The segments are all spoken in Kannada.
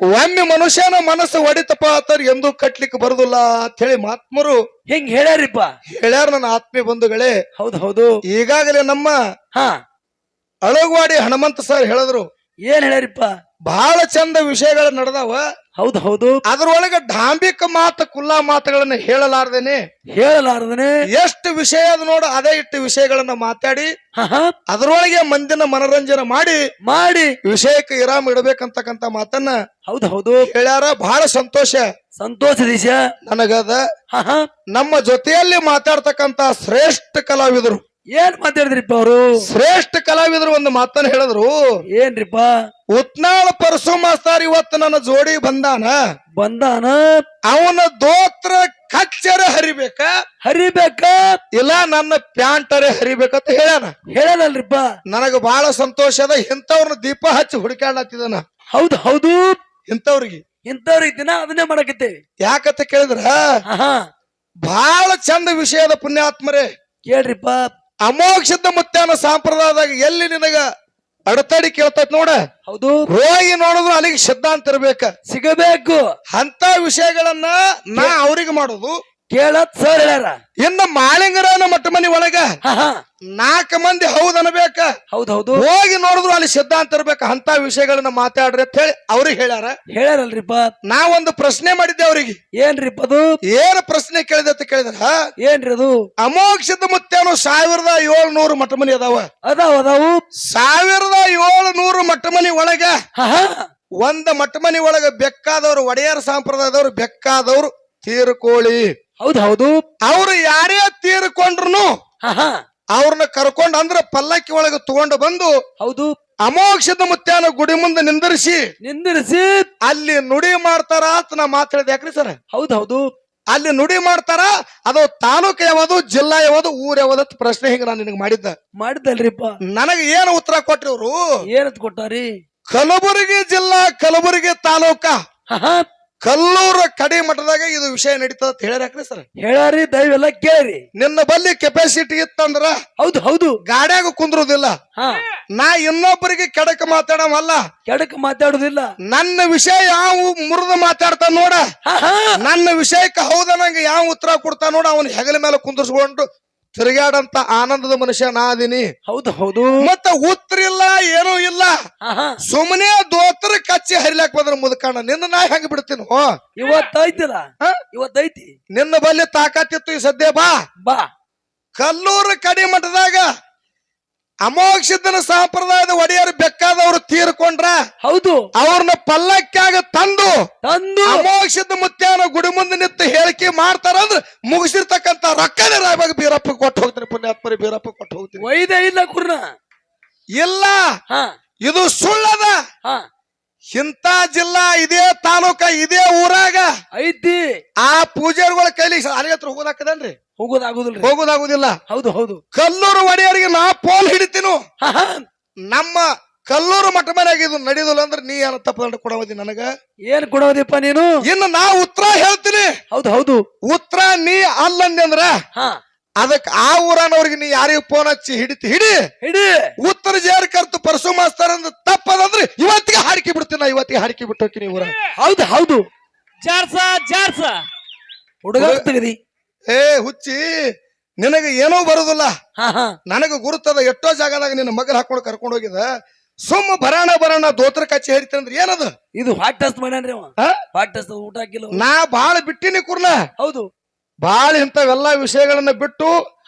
ಒಮ್ಮೆ ಮನುಷ್ಯನ ಮನಸ್ಸು ಹೊಡಿತಪ್ಪ ಆತರ ಎಂದು ಕಟ್ಲಿಕ್ಕೆ ಬರುದಿಲ್ಲ ಅಂತ ಹೇಳಿ ಮಹಾತ್ಮರು ಹಿಂಗ್ ಹೇಳ್ಯಾರಿಪ್ಪ. ಹೇಳ್ಯಾರ. ನನ್ನ ಆತ್ಮೀಯ ಬಂಧುಗಳೇ, ಹೌದು ಹೌದು. ಈಗಾಗಲೇ ನಮ್ಮ ಹಾ ಅಳಗವಾಡಿ ಹನುಮಂತ ಸರ್ ಹೇಳಿದ್ರು, ಏನ್ ಹೇಳ್ಯಾರಿಪ್ಪ? ಬಹಳ ಚಂದ ವಿಷಯಗಳು ನಡೆದಾವ. ಹೌದು ಹೌದು. ಅದ್ರೊಳಗ ಡಾಂಬಿಕ ಮಾತು ಕುಲ್ಲಾ ಮಾತುಗಳನ್ನ ಹೇಳಲಾರ್ದೇನೆ ಹೇಳಲಾರ್ದನೆ ಎಷ್ಟು ವಿಷಯ ಅದ ನೋಡು, ಅದೇ ಇಟ್ಟು ವಿಷಯಗಳನ್ನ ಮಾತಾಡಿ ಅದ್ರೊಳಗೆ ಮಂದಿನ ಮನರಂಜನೆ ಮಾಡಿ ಮಾಡಿ ವಿಷಯಕ್ಕೆ ವಿರಾಮ ಇಡಬೇಕಂತಕ್ಕಂತ ಮಾತನ್ನ ಹೌದು ಹೌದು ಹೇಳ್ಯಾರ. ಬಹಳ ಸಂತೋಷ ಸಂತೋಷ ದಿಶ ನನಗದ. ನಮ್ಮ ಜೊತೆಯಲ್ಲಿ ಮಾತಾಡ್ತಕ್ಕಂತ ಶ್ರೇಷ್ಠ ಕಲಾವಿದರು, ಏನ್ ಮಾತಾಡಿದ್ರಿಪ್ಪ ಅವರು? ಶ್ರೇಷ್ಠ ಕಲಾವಿದರು ಒಂದು ಮಾತನ್ನ ಹೇಳಿದ್ರು. ಏನ್ರಿಪ್ಪ? ಉತ್ನಾಳ ಪರಸು ಮಾಸ್ತರ್ ಇವತ್ತು ನನ್ನ ಜೋಡಿ ಬಂದಾನ, ಅವನ ದೋತ್ರ ಕಚ್ಚರ ಹರಿಬೇಕ ಇಲ್ಲ ನನ್ನ ಪ್ಯಾಂಟರೆ ಹರಿಬೇಕಂತ ಹೇಳಲ್ರಿಪ್ಪ. ನನಗ ಬಹಳ ಸಂತೋಷ ಅದ. ಇಂಥವ್ರನ್ನ ದೀಪ ಹಚ್ಚಿ ಹುಡುಕಾಡ್ಲತ್ತಿದಾನ. ಹೌದು ಹೌದು. ಇಂಥವ್ರಿಗೆ ದಿನ ಅದನ್ನೇ ಮಾಡಕತ್ತೆ. ಯಾಕಂತ ಕೇಳಿದ್ರ ಬಹಳ ಚಂದ ವಿಷಯದ ಪುಣ್ಯಾತ್ಮರೇ ಕೇಳ್ರಿಪ್ಪ. ಅಮೋಕ್ಷದ ಮುತ್ಯಾನ ಸಂಪ್ರದಾಯದಾಗ ಎಲ್ಲಿ ನಿನಗ ಅಡತಡಿ ಕೇಳ್ತೈತ್ ನೋಡ, ಹೌದು, ಹೋಗಿ ನೋಡಿದ್ರು ಅಲ್ಲಿಗೆ ಸಿದ್ಧಾಂತ ಇರ್ಬೇಕ, ಸಿಗಬೇಕು. ಅಂತ ವಿಷಯಗಳನ್ನ ನಾ ಅವ್ರಿಗೆ ಮಾಡೋದು ಕೇಳತ್ ಸರ್ ಹೇಳ್ಯಾರ. ಇನ್ನ ಮಾಳಿಂಗರನ ಮಟ್ಟ ಮನಿ ಒಳಗ 4 ಮಂದಿ ಹೌದನ್ಬೇಕ, ಹೌದೌದು, ಹೋಗಿ ನೋಡಿದ್ರು ಅಲ್ಲಿ ಸಿದ್ಧಾಂತ ಇರ್ಬೇಕ. ಅಂತ ವಿಷಯಗಳನ್ನ ಮಾತಾಡ್ರಿ ಅಂತ ಹೇಳಿ ಅವ್ರಿಗೆ ಹೇಳ್ಯಾರಲ್ರಿಪ್ಪ. ನಾವೊಂದು ಪ್ರಶ್ನೆ ಮಾಡಿದ್ದೆ ಅವ್ರಿಗೆ. ಏನ್ರಿಪ್ಪ ಅದು? ಏನ್ ಪ್ರಶ್ನೆ ಕೇಳಿದೆ ಅಂತ ಕೇಳಿದ್ರ, ಏನ್ರಿ ಅದು? ಅಮೋಕ್ಷದ ಮುತ್ಯಾನು 1700 ಮಠ ಮನಿ ಅದಾವು. 1700 ಮಠ ಮನಿ ಒಳಗ ಒಂದ ಮಠ ಮನಿ ಒಳಗ ಬೆಕ್ಕಾದವ್ರು, ಒಡೆಯರ್ ಸಂಪ್ರದಾಯದವ್ರು ಬೆಕ್ಕಾದವ್ರು ತೀರ್ಕೋಳಿ. ಹೌದು, ಅವ್ರು ಯಾರೇ ತೀರ್ಕೊಂಡ್ರು ಅವ್ರನ್ನ ಕರ್ಕೊಂಡ್ ಅಂದ್ರ ಪಲ್ಲಕ್ಕಿ ಒಳಗ ತಗೊಂಡು ಬಂದು, ಹೌದು, ಅಮೋಕ್ಷದ ಮುತ್ಯಾನ ಗುಡಿ ಮುಂದೆ ನಿಂದಿರಿಸಿ ಅಲ್ಲಿ ನುಡಿ ಮಾಡ್ತಾರ ಅಂತ ನಾ ಮಾತಾಡಿದೆ. ಯಾಕ್ರಿ ಸರ್? ಹೌದು, ಅಲ್ಲಿ ನುಡಿ ಮಾಡ್ತಾರ. ಅದು ತಾಲೂಕು ಯಾವುದು, ಜಿಲ್ಲಾ ಯಾವುದು, ಊರ್ ಯಾವ್ದು ಪ್ರಶ್ನೆ ಹಿಂಗ ನಾನು ನಿನಗೆ ಮಾಡಿದ್ದಲ್ರಿಪ್ಪ. ನನಗೆ ಏನು ಉತ್ತರ ಕೊಟ್ರಿ ಅವ್ರು? ಏನಂತ ಕೊಟ್ಟಾರಿ? ಕಲಬುರಗಿ ಜಿಲ್ಲಾ, ಕಲಬುರಗಿ ತಾಲೂಕ, ಕಲ್ಲೂರು ಕಡಿ ಮಠದಾಗ ಇದು ವಿಷಯ ನಡೀತದ ಅಂತ ಹೇಳ್ಯಾಕ್ರಿ ಸರ್? ಹೇಳ್ಯಾರಿ. ದಯವೆಲ್ಲ ಕೇಳಿ. ನಿನ್ನ ಬಲ್ಲಿ ಕೆಪಾಸಿಟಿ ಇತ್ತಂದ್ರ ಹೌದು ಗಾಡ್ಯಾಗ ಕುಂದ್ರುದಿಲ್ಲ. ನಾ ಇನ್ನೊಬ್ಬರಿಗೆ ಕೆಡಕ ಮಾತಾಡವಲ್ಲ, ಮಾತಾಡುದಿಲ್ಲ. ನನ್ನ ವಿಷಯ ಯಾವ ಮುರಿದ ಮಾತಾಡ್ತಾನ ನೋಡ, ನನ್ನ ವಿಷಯಕ್ಕೆ ಹೌದನಂಗ ಯಾವ ಉತ್ತರ ಕೊಡ್ತಾನ ನೋಡ, ಅವನ ಹೆಗಲ ಮೇಲೆ ಕುಂದರ್ಸ್ಕೊಂಡು ತಿರುಗಾಡಂತ ಆನಂದದ ಮನುಷ್ಯ ನಾ ಅದೀನಿ. ಹೌದು. ಮತ್ತ ಉತ್ತರ ಇಲ್ಲ, ಏನೂ ಇಲ್ಲ, ಸುಮ್ಮನೆ ದೋತ್ರ ಕಚ್ಚಿ ಹರಿಲಾಕ್ ಬಂದ್ರ ಮುದುಕಣ್ಣ ನಿನ್ನ ನಾ ಹೆಂಗ್ ಬಿಡ್ತೀನಿ? ಇವತ್ತೈತಿ ನಿನ್ನ ಬಲ್ಲಿ ತಾಕತ್ತಿತ್ತು ಈ ಸದ್ಯ ಬಾ. ಕಲ್ಲೂರು ಕಡಿ ಮಠದಾಗ ಅಮೋಕ್ಷದನ ಸಂಪ್ರದಾಯದ ಒಡೆಯರು ಬೆಕ್ಕಾದವ್ರು ತೀರ್ಕೊಂಡ್ರ, ಹೌದು, ಅವ್ರನ್ನ ಪಲ್ಲಕ್ಕಾಗ ತಂದು ಅಮೋಕ್ಷದ ಮುತ್ಯಾನ ಗುಡಿ ಮುಂದೆ ನಿಂತು ಹೇಳಿಕೆ ಮಾಡ್ತಾರಂದ್ರ ಮುಗಿಸಿರ್ತಕ್ಕಂತ ರೊಕ್ಕನೇ ರಾಯಬಾಗ ಬೀರಪ್ಪ ಕೊಟ್ಟು ಹೋಗ್ತೀನಿ. ಪುಣ್ಯಾತ್ಮರಿ ಬೀರಪ್ಪ ಕೊಟ್ಟು ಹೋಗ್ತೀನಿ. ವೈದ್ಯ ಇಲ್ಲ ಕುರ್ನ ಇಲ್ಲ, ಇದು ಸುಳ್ಳದ. ಇಂಥ ಜಿಲ್ಲಾ ಇದೇ ತಾಲೂಕ ಇದೇ ಊರಾಗ ಐತಿ. ಆ ಪೂಜಾರಿಗಳ ಕೈಲಿ ಅಲ್ಲಿಗೆ ಹತ್ರ ಹೋಗೋದಾಕದನ್ರಿ? ಹೋಗೋದಾಗುದಿಲ್ಲ. ಹೌದು. ಕಲ್ಲೂರು ಒಡೆಯರಿಗೆ ನಾ ಪೋಲ್ ಹಿಡಿತೀನು. ನಮ್ಮ ಕಲ್ಲೂರು ಮಠ ಮನೆಯಾಗ ಇದು ನಡೆಯುದಿಲ್ಲ ಅಂದ್ರೆ ನೀ ಏನ ತಪ್ಪದಂಡ ಕೊಡೋದಿ ನನಗ? ಏನ್ ಕೊಡೋದಿಪ್ಪ ನೀನು? ಇನ್ನು ನಾ ಉತ್ತರ ಹೇಳ್ತೀನಿ. ಹೌದು. ಉತ್ತರ ನೀ ಅಲ್ಲಂದೆ ಅಂದ್ರ ಅದಕ್ ಆ ಊರನವ್ರಿಗೆ ನೀ ಯಾರಿಗೆ ಫೋನ್ ಹಚ್ಚಿ ಹಿಡಿ ಉತ್ತರ ಜೇರ್ ಕರ್ತು ಪರಸು ಮಾಸ್ತರ್ ಅಂದ್ ತಪ್ಪದಂದ್ರೆ ಇವತ್ತಿಗೆ ಹಾಡಿಕೆ ಬಿಡ್ತೀನಿ. ನಾ ಇವತ್ತಿಗೆ ಹಾಡಿಕೆ ಬಿಟ್ಟು ಹೋಗ್ತೀನಿ ಊರ. ಹೌದು. ಜಾರ್ಸ ಹುಡುಗ ತೆಗದಿ. ಹುಚ್ಚಿ, ನಿನಗೆ ಏನೋ ಬರುದಿಲ್ಲ. ನನಗ ಗುರುತದ. ಎಷ್ಟೋ ಜಾಗದಾಗ ನಿನ್ನ ಮಗಲ್ ಹಾಕೊಂಡು ಕರ್ಕೊಂಡು ಹೋಗಿದ. ಸುಮ್ಮ ಬರಾಣ ದೋತ್ರ ಕಚ್ಚಿ ಹರಿತಂದ್ರೆ ಏನದ? ಇದು ಹಾಟ್ ಟೆಸ್ಟ್ ಮಾಡ್ಯಾನ್ರಿ ಅವ. ಹಾಟ್ ಟೆಸ್ಟ್ ಊಟ ಹಾಕಿಲ್ಲ. ನಾ ಬಾಳ ಬಿಟ್ಟಿನಿ ಕುರ್ಲ. ಹೌದು, ಬಾಳ ಇಂಥವೆಲ್ಲಾ ವಿಷಯಗಳನ್ನ ಬಿಟ್ಟು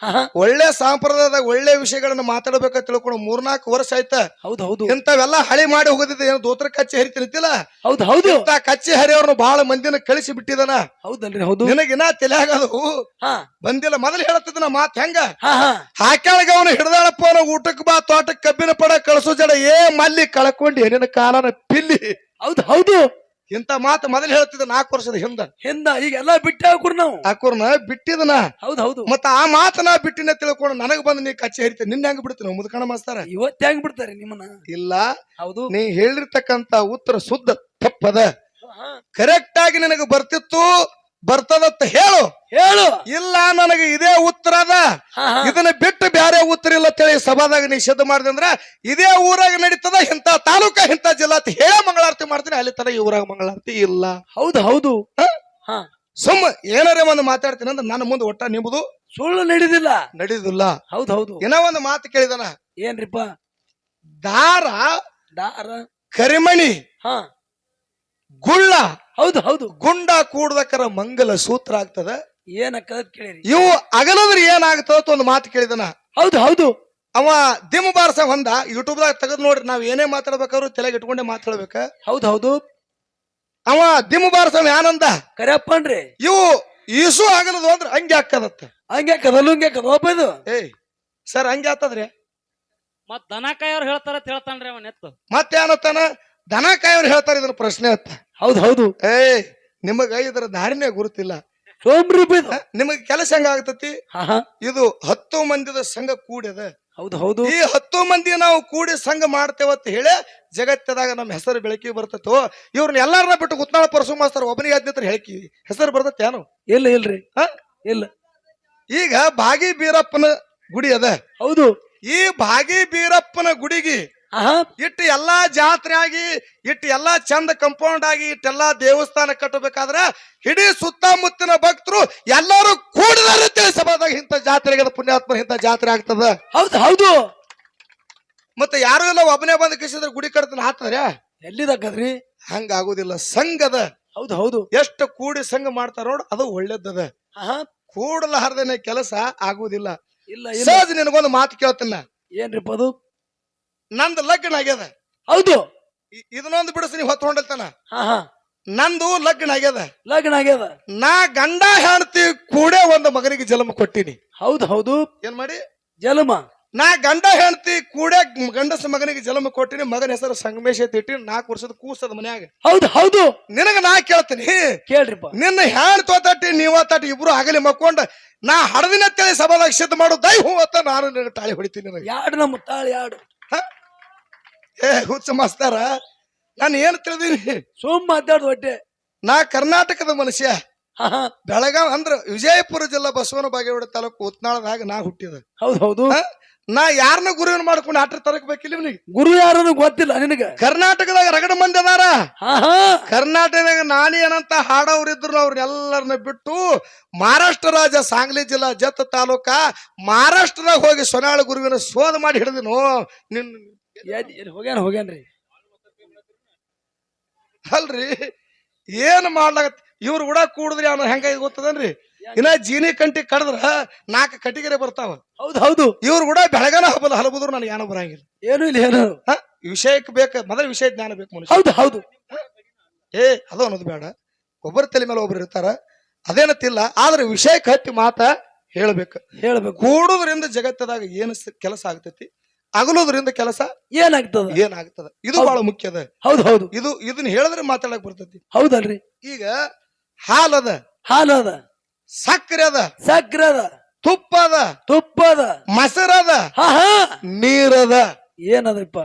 ಒಳ್ಳೆ ಸಂಪ್ರದಾಯದಾಗ ಒಳ್ಳೆ ವಿಷಯಗಳನ್ನ ಮಾತಾಡ್ಬೇಕಂತ ತಿಳ್ಕೊಂಡು 3-4 ವರ್ಷ ಆಯ್ತ. ಹೌದು. ಇಂಥವೆಲ್ಲಾ ಹಳಿ ಮಾಡಿ ಹೋಗೋದಿದೆ. ಏನು ದೋತ್ರ ಕಚ್ಚಿ ಹರಿತಿಲ್ಲ. ಹೌದು. ಇಂತ ಕಚ್ಚಿ ಹರಿಯವ್ರನ್ನ ಬಹಳ ಮಂದಿನ ಕಳಿಸಿ ಬಿಟ್ಟಿದಾನ. ಹೌದಲ್ರಿ? ಹೌದು. ನಿನಗಿನ ತಲೆಯಾಗದು ಬಂದಿಲ್ಲ. ಮೊದಲು ಹೇಳತ್ತಿದ್ದ ಮಾತ್ ಹೆಂಗ ಹಾಕ್ಯಾಳಗ ಅವನು ಹಿಡ್ದಾಳಪ್ಪ ಅವನ ಊಟಕ್ಕೆ ಬಾ, ತೋಟಕ್ಕೆ ಕಬ್ಬಿನ ಪಡ ಕಳಸೋ ಜಡ ಮಲ್ಲಿ ಕಳ್ಕೊಂಡಿ ನಿನ್ನ ಕಾಲನ ಪಿಲ್ಲಿ. ಹೌದು. ಇಂತ ಮಾತು ಮೊದಲು ಹೇಳ್ತಿದ್ದ 4 ವರ್ಷದ ಹಿಂದ. ಈಗೆಲ್ಲಾ ಬಿಟ್ಟ ನಾವು ಹಾಕೂರ್ನ ಬಿಟ್ಟಿದನ. ಹೌದು. ಮತ್ತ ಆ ಮಾತನ ಬಿಟ್ಟಿನ ತಿಳ್ಕೊಂಡು ನನಗ್ ಬಂದ್ ನೀ ಕಚ್ಚಿ ಹರಿತ ನಿನ್ನ ಹೆಂಗ್ ಬಿಡ್ತೀನಿ? ಮುದುಕಣ ಮಾಸ್ತಾರ ಇವತ್ತು ಹೆಂಗ್ ಬಿಡ್ತಾರೆ ನಿಮ್ಮನ್ನ? ಇಲ್ಲ. ಹೌದು. ನೀ ಹೇಳಿರ್ತಕ್ಕಂತ ಉತ್ತರ ಶುದ್ಧ ತಪ್ಪದ. ಕರೆಕ್ಟ್ ಆಗಿ ನಿನಗೆ ಬರ್ತಿತ್ತು. ಬರ್ತದತ್ತ ಹೇಳು. ಹೇಳು. ಇಲ್ಲ ನನಗೆ ಇದೇ ಉತ್ತರ ಅದ, ಹಾ, ಹಾ. ಇದನ್ನ ಬಿಟ್ಟು ಬ್ಯಾರೆ ಉತ್ತರ ಇಲ್ಲ ಅಂತೇಳಿ ಸಭಾದಾಗ ನಿಷೇಧ ಮಾಡಿದೆ ಅಂದ್ರ ಇದೇ ಊರಾಗ ನಡೀತದ, ಇಂತ ತಾಲೂಕ ಇಂತ ಜಿಲ್ಲಾ ಅಂತ ಹೇಳ ಮಂಗಳಾರತಿ ಮಾಡ್ತೀನಿ. ಅಲ್ಲಿ ತರ ಈ ಊರಾಗ ಮಂಗಳಾರತಿ ಇಲ್ಲ. ಹೌದು ಹೌದು. ಹಾ ಸುಮ್ಮ ಏನಾರೇ ಒಂದು ಮಾತಾಡ್ತೀನಿ ಅಂದ್ರೆ ನನ್ನ ಮುಂದೆ ಒಟ್ಟ ನಿಂಬುದು ಸುಳ್ಳು ನಡೆದಿಲ್ಲ. ನಡೆಯುದಿಲ್ಲ. ಹೌದು ಹೌದು. ಏನೋ ಒಂದು ಮಾತು ಕೇಳಿದನ, ಏನ್ರಿಪ್ಪ? ದಾರ ದಾರ, ಕರಿಮಣಿ, ಹಾ ಗುಳ್ಳ, ಹೌದು ಹೌದು. ಗುಂಡ ಕೂಡ್ದಕ್ಕರ ಮಂಗಲ ಸೂತ್ರ ಆಗ್ತದ. ಏನಕ್ಕದ ಕೇಳಿರಿ. ಇವು ಅಗಲದ್ರೆ ಏನಾಗ್ತದ ಒಂದು ಮಾತು ಕೇಳಿದನ. ಹೌದು ಹೌದು. ಅವ ದಿಮ್ಮ ಬಾರ್ಸ ಹೊಂದ ಯೂಟ್ಯೂಬ್ದಾಗ ತೆಗೆದು ನೋಡ್ರಿ, ನಾವ್ ಏನೇ ಮಾತಾಡ್ಬೇಕಾದ್ರು ತಲೆಗೆ ಇಟ್ಕೊಂಡೆ ಮಾತಾಡ್ಬೇಕ. ಹೌದು ಹೌದು. ಅವ ದಿಮ್ಮ ಬಾರ್ಸವ ಏನಂದ, ಕರೆಯಪ್ಪನ್ರಿ ಇವು ಈಸು ಆಗಲದು ಅಂದ್ರ ಹಂಗೆ ಹಾಕದತ್ತ. ಹಂಗೆ ಕದಲು ಹಂಗೆ ಕದೋಪದು. ಏಯ್ ಸರ್ ಹಂಗೆ ಆತದ್ರಿ. ಮತ್ ದನ ಕಾಯೋರ್ ಹೇಳ್ತಾರ ಹೇಳ್ತಾನ್ರಿ ಅವನ್ ಎತ್ತು. ಮತ್ತೆ ಏನತ್ತಾನ, ದನ ಕಾಯೋರು ಹೇಳ್ತಾರ ಇದನ್ನ ಪ್ರಶ್ನೆ ಅತ್ತ. ಹೌದು ಹೌದು. ಏಯ್ ನಿಮಗ ಇದರ ದಾರಿನೇ ಗುರುತಿಲ್ಲ. ಸೋಮ್ರಿ ನಿಮಗ್ ಕೆಲಸ ಹೆಂಗ ಆಗ್ತತಿ? ಹಾ ಹಾ. ಇದು 10 ಮಂದಿದ ಸಂಘ ಕೂಡ್ಯದ. ಹೌದು ಹೌದು. ಈ 10 ಮಂದಿ ನಾವು ಕೂಡಿ ಸಂಘ ಮಾಡ್ತೇವತ್ತ ಹೇಳಿ ಜಗತ್ತದಾಗ ನಮ್ಮ ಹೆಸರು ಬೆಳಕಿ ಬರ್ತತೋ. ಇವ್ರನ್ನ ಎಲ್ಲಾರನ್ನ ಬಿಟ್ಟು ಗುತ್ನಾಳ ಪರಸು ಮಾಸ್ತರ್ ಒಬ್ಬನಿಗೆ ಆದ್ನಿತ್ರ ಹೇಳಕಿ ಹೆಸರು ಬರ್ತತಿ ಏನು? ಇಲ್ಲ ಇಲ್ರಿ. ಇಲ್ಲ. ಈಗ ಭಾಗಿ ಬೀರಪ್ಪನ ಗುಡಿ ಅದ. ಹೌದು. ಈ ಭಾಗಿ ಬೀರಪ್ಪನ ಗುಡಿಗೆ ಇಟ್ಟು ಎಲ್ಲಾ ಜಾತ್ರೆ ಆಗಿ, ಇಟ್ಟು ಎಲ್ಲಾ ಚಂದ ಕಂಪೌಂಡ್ ಆಗಿ, ಇಟ್ಟೆಲ್ಲಾ ದೇವಸ್ಥಾನ ಕಟ್ಟಬೇಕಾದ್ರ ಇಡೀ ಸುತ್ತಮುತ್ತಿನ ಭಕ್ತರು ಎಲ್ಲಾರು ಕೂಡಿದಾರ ಸಭಾದಾಗ ಇಂಥ ಜಾತ್ರೆಗೆ ಪುಣ್ಯಾತ್ಮ ಇಂಥ ಜಾತ್ರೆ ಆಗ್ತದ. ಹೌದು ಹೌದು. ಮತ್ತೆ ಯಾರು ಎಲ್ಲ ಒಬ್ಬನೇ ಬಂದು ಕಿಸಿದ್ರೆ ಗುಡಿ ಕಡ್ತಾನ ಹಾಕ್ತಾರೆ. ಎಲ್ಲಿದಾಕದ್ರಿ? ಹಂಗ ಆಗುದಿಲ್ಲ. ಸಂಘದ ಹೌದು ಹೌದು. ಎಷ್ಟು ಕೂಡಿ ಸಂಘ ಮಾಡ್ತಾರ ನೋಡ್, ಅದು ಒಳ್ಳೇದದ. ಕೂಡಲಾರ್ದೇನೆ ಕೆಲಸ ಆಗುದಿಲ್ಲ. ಇಲ್ಲ ಸಹಜ ನಿನಗೊಂದು ಮಾತು ಕೇಳ್ತೀನ. ಏನ್ರಿಪ್ಪ ಅದು? ನಂದು ಲಗ್ನ ಆಗ್ಯದ. ಹೌದು. ಇದನ್ನೊಂದು ಬಿಡಿಸಿ ನೀವು ಹೊತ್ಕೊಂಡಿರ್ತಾನ. ಹಾ ಹಾ. ನಂದು ಲಗ್ನ ಆಗ್ಯದ. ಲಗ್ನ ಆಗ್ಯದ. ನಾ ಗಂಡ ಹೆಂಡತಿ ಕೂಡೇ ಒಂದು ಮಗನಿಗೆ ಜನ್ಮ ಕೊಟ್ಟಿನಿ. ಹೌದು ಹೌದು. ಏನ್ ಮಾಡಿ ಜಲಮ. ನಾ ಗಂಡ ಹೆಂಡತಿ ಕೂಡೇ ಗಂಡಸ ಮಗನಿಗೆ ಜನ್ಮ ಕೊಟ್ಟಿನಿ. ಮಗನ ಹೆಸರು ಸಂಗಮೇಶ ಇಟ್ಟಿನಿ. 4 ವರ್ಷದ ಕೂಸದ ಮನ್ಯಾಗ. ಹೌದು ಹೌದು. ನಿನಗ ನಾ ಕೇಳ್ತೀನಿ, ಕೇಳ್ರಿಪ್ಪ. ನಿನ್ನ ಹೆಣ್ ತೋತಟ್ಟಿ ನೀವ ತಟ್ಟಿ ಇಬ್ರು ಆಗಲಿ ಮಕ್ಕೊಂಡ ನಾ ಹಡದಿನ ತೇಳಿ ಸಭಾದಾಗ ಸಿದ್ಧ ಮಾಡು ದೈ ಹೂ ಅಂತ ನಾನು ನಿನಗೆ ತಾಳಿ ಹೊಡಿತೀನಿ. ನನಗೆ ಯಾಡು ನಮ್ಮ ತಾಳಿ ಯಾಡು. ಏ ಹುಚ್ಚ ಮಾಸ್ತಾರ, ನಾನು ಏನ್ ತಿಳಿದೀನಿ? ಸುಮ್ ಮಾತಾಡು ಹೊಟ್ಟೆ. ನಾ ಕರ್ನಾಟಕದ ಮನುಷ್ಯ. ಹಾ ಹಾ. ಬೆಳಗಾವ್ ಅಂದ್ರ ವಿಜಯಪುರ ಜಿಲ್ಲಾ ಬಸವನ ಬಾಗೇವಾಡಿ ತಾಲೂಕು ಉತ್ನಾಳದಾಗ ನಾ ಹುಟ್ಟಿದ. ಹೌದು ಹೌದು. ನಾ ಯಾರನ್ನ ಗುರುವಿನ ಮಾಡ್ಕೊಂಡು ಆಟ ತರಕಬೇಕಿಲ್ಲ ನಿನಗೆ. ಗುರು ಯಾರನ್ನು ಗೊತ್ತಿಲ್ಲ ನಿನಗ? ಕರ್ನಾಟಕದಾಗ ರಗಡ ಮಂದಿ ಅದಾರ. ಹಾ ಹಾ. ಕರ್ನಾಟಕದಾಗ ನಾನೇನಂತ ಹಾಡವ್ರಿದ್ರು ಅವ್ರನ್ನೆಲ್ಲರನ್ನ ಬಿಟ್ಟು ಮಹಾರಾಷ್ಟ್ರ ರಾಜ್ಯ ಸಾಂಗ್ಲಿ ಜಿಲ್ಲಾ ಜತ್ ತಾಲೂಕ ಮಹಾರಾಷ್ಟ್ರದಾಗ ಹೋಗಿ ಸೊನಾಳ ಗುರುವಿನ ಶೋಧ ಮಾಡಿ ಹಿಡಿದಿನು. ನಿನ್ ಹೋಗ್ಯಾನ್ರಿ. ಅಲ್ರಿ ಏನ್ ಮಾಡ್ಲಾಗತ್ ಇವ್ರು ಕೂಡ ಕೂಡಿದ್ರಿ ಅವನು ಹೆಂಗ ಗೊತ್ತದನ್ರಿ? ಇನ್ನ ಜೀನಿ ಕಂಟಿ ಕಡದ್ರ 4 ಕಟ್ಟಿಗೆರೆ ಬರ್ತಾವ. ಹೌದು ಹೌದು. ಇವ್ರು ಕೂಡ ಬೆಳಗಾನ ಹಬ್ಬದ ಹಲಬುದ್ರು ನನಗೆ ಏನೋ ಬರಂಗಿಲ್ಲ. ಏನು ಇಲ್ಲ ಏನು. ವಿಷಯಕ್ಕೆ ಬೇಕ, ಮೊದಲ ವಿಷಯ ಜ್ಞಾನ ಬೇಕು ಮನುಷ್ಯ. ಹೌದು ಹೌದು. ಅದು ಅನ್ನೋದು ಬೇಡ. ಒಬ್ಬರ ತಲೆ ಮೇಲೆ ಒಬ್ರು ಇರ್ತಾರ, ಅದೇನತ್ತಿಲ್ಲ. ಆದ್ರೆ ವಿಷಯಕ್ಕೆ ಹತ್ತಿ ಮಾತ ಹೇಳ್ಬೇಕು. ಕೂಡುದ್ರಿಂದ ಜಗತ್ತದಾಗ ಏನು ಕೆಲಸ ಆಗ್ತೈತಿ, ಅಗಲೋದ್ರಿಂದ ಕೆಲಸ ಏನಾಗ್ತದ ಇದು ಬಹಳ ಮುಖ್ಯ ಅದ. ಹೌದು ಹೌದು. ಇದನ್ನ ಹೇಳಿದ್ರೆ ಮಾತಾಡಕ್ ಬರ್ತೈತಿ. ಹೌದಲ್ರಿ. ಈಗ ಹಾಲದ, ಸಕ್ಕರೆ ಅದ, ತುಪ್ಪ ಅದ, ಮೊಸರದ, ನೀರದ, ಏನದಪ್ಪ